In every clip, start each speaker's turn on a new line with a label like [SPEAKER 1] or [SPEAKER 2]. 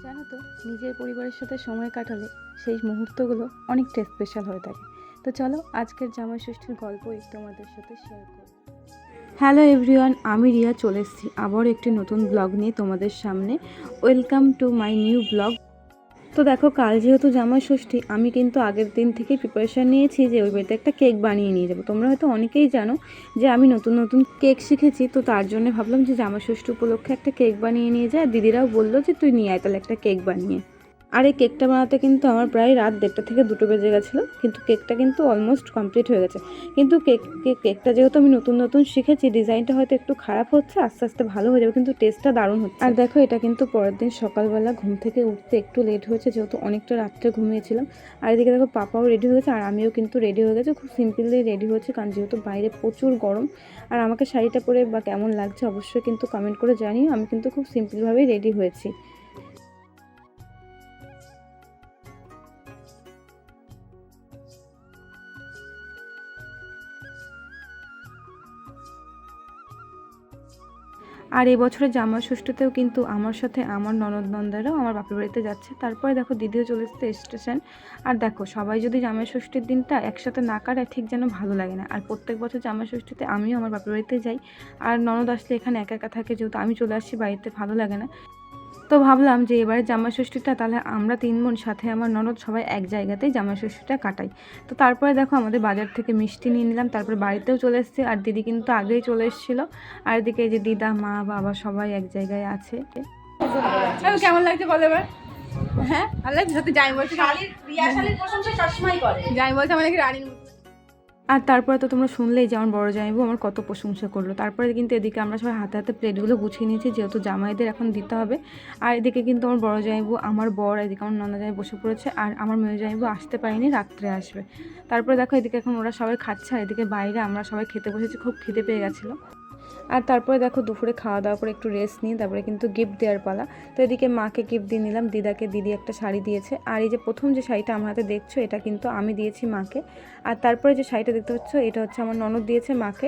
[SPEAKER 1] জানো তো, নিজের পরিবারের সাথে সময় কাটালে সেই মুহূর্তগুলো অনেকটা স্পেশাল হয়ে থাকে। তো চলো আজকের জামাই ষষ্ঠীর গল্প একটু আমাদের সাথে শেয়ার করি। হ্যালো এভরিওয়ান, আমি রিয়া চলে এসেছি আবার একটি নতুন ব্লগ নিয়ে তোমাদের সামনে। Welcome to my new blog. তো দেখো, কাল যেহেতু জামাই ষষ্ঠী, আমি কিন্তু আগের দিন থেকেই প্রিপারেশান নিয়েছি যে ওই বাড়িতে একটা কেক বানিয়ে নিয়ে যাবো। তোমরা হয়তো অনেকেই জানো যে আমি নতুন নতুন কেক শিখেছি, তো তার জন্য ভাবলাম যে জামাই ষষ্ঠী উপলক্ষে একটা কেক বানিয়ে নিয়ে যায়। দিদিরাও বললো যে তুই নিয়ে আয় তাহলে একটা কেক বানিয়ে। আর এই কেকটা বানাতে কিন্তু আমার প্রায় রাত 1:30 থেকে 2টো বেজে গেছিলো, কিন্তু কেকটা কিন্তু অলমোস্ট কমপ্লিট হয়ে গেছে। কিন্তু কেকটা যেহেতু আমি নতুন নতুন শিখেছি, ডিজাইনটা হয়তো একটু খারাপ হচ্ছে, আস্তে আস্তে ভালো হয়ে যাবে, কিন্তু টেস্টটা দারুণ হচ্ছে। আর দেখো, এটা কিন্তু পরের দিন সকালবেলা ঘুম থেকে উঠতে একটু লেট হয়েছে, যেহেতু অনেকটা রাত্রে ঘুমিয়েছিলাম। আর এদিকে দেখো, পাপাও রেডি হয়েছে আর আমিও কিন্তু রেডি হয়ে গেছি। খুব সিম্পলি রেডি হয়েছে, কারণ যেহেতু বাইরে প্রচুর গরম। আর আমাকে শাড়িটা পরে বা কেমন লাগছে অবশ্যই কিন্তু কমেন্ট করে জানিও। আমি কিন্তু খুব সিম্পলভাবেই রেডি হয়েছি। আর এই বছরের জামাই ষষ্ঠীতেও কিন্তু আমার সাথে আমার ননদরাও আমার বাপের বাড়িতে যাচ্ছে। তারপরে দেখো, দিদিও চলে এসেছে স্টেশন। আর দেখো, সবাই যদি জামাই ষষ্ঠীর দিনটা একসাথে না কাটায় ঠিক যেন ভালো লাগে না। আর প্রত্যেক বছর জামাই ষষ্ঠীতে আমিও আমার বাপের বাড়িতে যাই। আর ননদ আসলে এখানে একা একা থাকে, যেহেতু আমি চলে আসছি বাড়িতে, ভালো লাগে না। তো ভাবলাম যে এবারে জামাই ষষ্ঠীটা তাহলে আমরা 3 বোন সাথে আমার ননদ সবাই এক জায়গাতেই জামাই ষষ্ঠীটা কাটাই। তো তারপরে দেখো, আমাদের বাজার থেকে মিষ্টি নিয়ে নিলাম, তারপরে বাড়িতেও চলে এসেছি। আর দিদি কিন্তু আগেই চলে এসেছিলো। আর এদিকে এই যে দিদা, মা, বাবা সবাই এক জায়গায় আছে।
[SPEAKER 2] কেমন লাগছে বলো এবার? হ্যাঁ, ভালো লাগছে সত্যি। যাই বলছে, শালীর প্রশংসা সবসময় করে। যাই বলছে আমার নাকি রানীর।
[SPEAKER 1] আর তারপরে তো তোমরা শুনলেই যে আমার বড় জামাইবু আমার কত প্রশংসা করলো। তারপরে কিন্তু এদিকে আমরা সবাই হাতে হাতে প্লেটগুলো গুছিয়ে নিয়েছি, যেহেতু জামাইদের এখন দিতে হবে। আর এদিকে কিন্তু আমার বড় জামাইবু, আমার বর, এদিকে আমার ননদ জামাই বসে পড়েছে। আর আমার মেয়ে জামাইবু আসতে পারেনি, রাত্রে আসবে। তারপরে দেখো, এদিকে এখন ওরা সবাই খাচ্ছে, আর এদিকে বাইরে আমরা সবাই খেতে বসেছি, খুব খিদে পেয়ে গেছিলো। আর তারপরে দেখো, দুপুরে খাওয়া দাওয়া করে একটু রেস্ট নিই, তারপরে কিন্তু গিফট দেওয়ার পালা। তো এদিকে মাকে গিফট দিয়ে নিলাম, দিদাকে দিদি একটা শাড়ি দিয়েছে। আর এই যে প্রথম যে শাড়িটা আমার হাতে দেখছো, এটা কিন্তু আমি দিয়েছি মাকে। আর তারপরে যে শাড়িটা দেখতে পাচ্ছ, এটা হচ্ছে আমার ননদ দিয়েছে মাকে।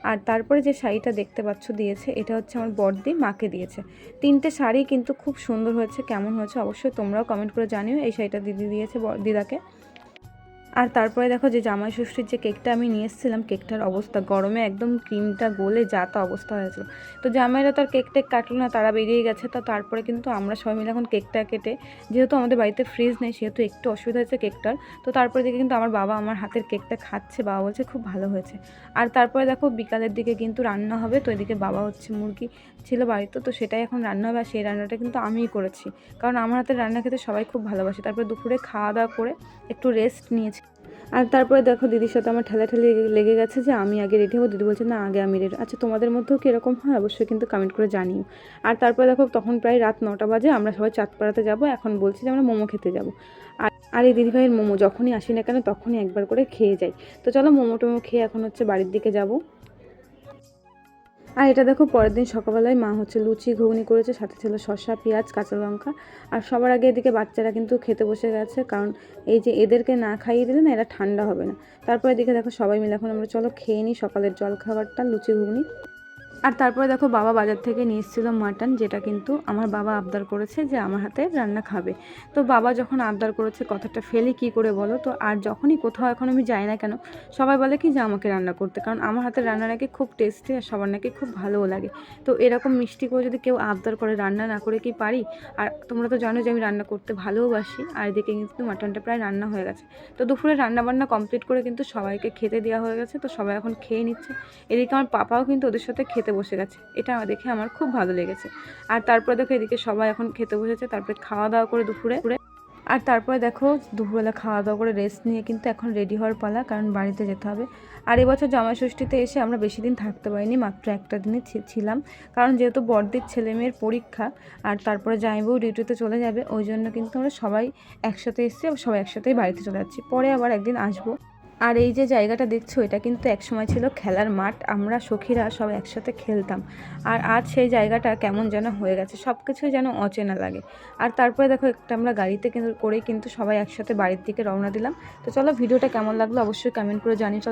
[SPEAKER 1] আর তারপরে যে শাড়িটা দেখতে পাচ্ছ দিয়েছে, এটা হচ্ছে আমার বড়দি মাকে দিয়েছে। 3টে শাড়ি কিন্তু খুব সুন্দর হয়েছে। কেমন হয়েছে অবশ্যই তোমরাও কমেন্ট করে জানিও। এই শাড়িটা দিদি দিয়েছে দিদাকে। আর তারপরে দেখো, যে জামাই ষষ্ঠীর যে কেকটা আমি নিয়ে এসেছিলাম, কেকটার অবস্থা গরমে একদম ক্রিমটা গলে যা তা অবস্থা হয়েছিল। তো জামাইরা তো আর কেক টেক কাটলো না, তারা বেরিয়ে গেছে। তো তারপরে কিন্তু আমরা সবাই মিলে এখন কেকটা কেটে, যেহেতু আমাদের বাড়িতে ফ্রিজ নেই সেহেতু একটু অসুবিধা হয়েছে কেকটার। তো তারপরে দেখে কিন্তু আমার বাবা আমার হাতের কেকটা খাচ্ছে, বাবা বলছে খুব ভালো হয়েছে। আর তারপরে দেখো, বিকালের দিকে কিন্তু রান্না হবে। তো এদিকে বাবা হচ্ছে মুরগি ছিল বাড়িতে, তো সেটাই এখন রান্না হবে। আর সেই রান্নাটা কিন্তু আমিই করেছি, কারণ আমার হাতের রান্না খেতে সবাই খুব ভালোবাসে। তারপরে দুপুরে খাওয়া দাওয়া করে একটু রেস্ট নিয়েছি। আর তারপরে দেখো, দিদির সাথে আমার ঠেলাঠেলি লেগে গেছে যে আমি আগে রেডি হবো। দিদি বলছে না, আগে আমি রেডি। আচ্ছা, তোমাদের মধ্যেও কি এরকম হয় অবশ্যই কিন্তু কমেন্ট করে জানিও। আর তারপরে দেখো, তখন প্রায় রাত 9টা বাজে, আমরা সবাই চাঁদপাড়াতে যাব। এখন বলছি যে আমরা মোমো খেতে যাব। আর এই দিদিভাইয়ের মোমো যখনই আসি না কেন তখনই একবার করে খেয়ে যাই। তো চলো মোমো টোমো খেয়ে এখন হচ্ছে বাড়ির দিকে যাব। আর এটা দেখো, পরের দিন সকালবেলায় মা হচ্ছে লুচি ঘুগনি করেছে, সাথে ছিল শসা, পেঁয়াজ, কাঁচা লঙ্কা। আর সবার আগে এদিকে বাচ্চারা কিন্তু খেতে বসে গেছে, কারণ এই যে এদেরকে না খাইয়ে দিলে না এরা ঠান্ডা হবে না। তারপরে এদিকে দেখো, সবাই মিলে এখন আমরা চলো খেয়ে নিই সকালের জল খাবারটা, লুচি ঘুগনি। আর তারপরে দেখো, বাবা বাজার থেকে নিয়ে এসেছিল মাটন, যেটা কিন্তু আমার বাবা আবদার করেছে যে আমার হাতে রান্না খাবে। তো বাবা যখন আবদার করেছে, কথাটা ফেলে কি করে বলো তো। আর যখনই কোথাও এখন আমি যাই না কেন, সবাই বলে কি যে আমাকে রান্না করতে, কারণ আমার হাতের রান্না নাকি খুব টেস্টি আর সবার নাকি খুব ভালোও লাগে। তো এরকম মিষ্টি করে যদি কেউ আবদার করে, রান্না না করে কি পারি। আর তোমরা তো জানো যে আমি রান্না করতে ভালোবাসি। আর এদিকে কিন্তু মাটনটা প্রায় রান্না হয়ে গেছে। তো দুপুরে রান্না বান্না কমপ্লিট করে কিন্তু সবাইকে খেতে দেওয়া হয়ে গেছে। তো সবাই এখন খেয়ে নিচ্ছে। এদিকে আমার পাপাও কিন্তু ওদের সাথে খেতে বসে গেছে, এটা দেখে আমার খুব ভালো লেগেছে। আর তারপরে দেখো, এদিকে সবাই এখন খেতে বসেছে, তারপরে খাওয়া দাওয়া করে দুপুরে। আর তারপরে দেখো, দুপুরবেলা খাওয়া দাওয়া করে রেস্ট নিয়ে কিন্তু এখন রেডি হওয়ার পালা, কারণ বাড়িতে যেতে হবে। আর এবছর জামাই ষষ্ঠীতে এসে আমরা বেশি দিন থাকতে পারিনি, মাত্র একটা দিনই ছিলাম, কারণ যেহেতু বড়দির ছেলে মেয়ের পরীক্ষা। আর তারপরে জামাইবাবু ডিউটিতে চলে যাবে, ওই জন্য কিন্তু আমরা সবাই একসাথে এসেছি, সবাই একসাথেই বাড়িতে চলে যাচ্ছি, পরে আবার একদিন আসবো। আর এই যে জায়গাটা দেখছো, এটা কিন্তু একসময় ছিল খেলার মাঠ, আমরা সখীরা সব একসাথে খেলতাম। আর আজ সেই জায়গাটা কেমন যেন হয়ে গেছে, সব কিছুই যেন অচেনা লাগে। আর তারপরে দেখো, একটা আমরা গাড়িতে করেই কিন্তু সবাই একসাথে বাড়ির দিকে রওনা দিলাম। তো চলো, ভিডিওটা কেমন লাগলো অবশ্যই কমেন্ট করে জানিয়ে।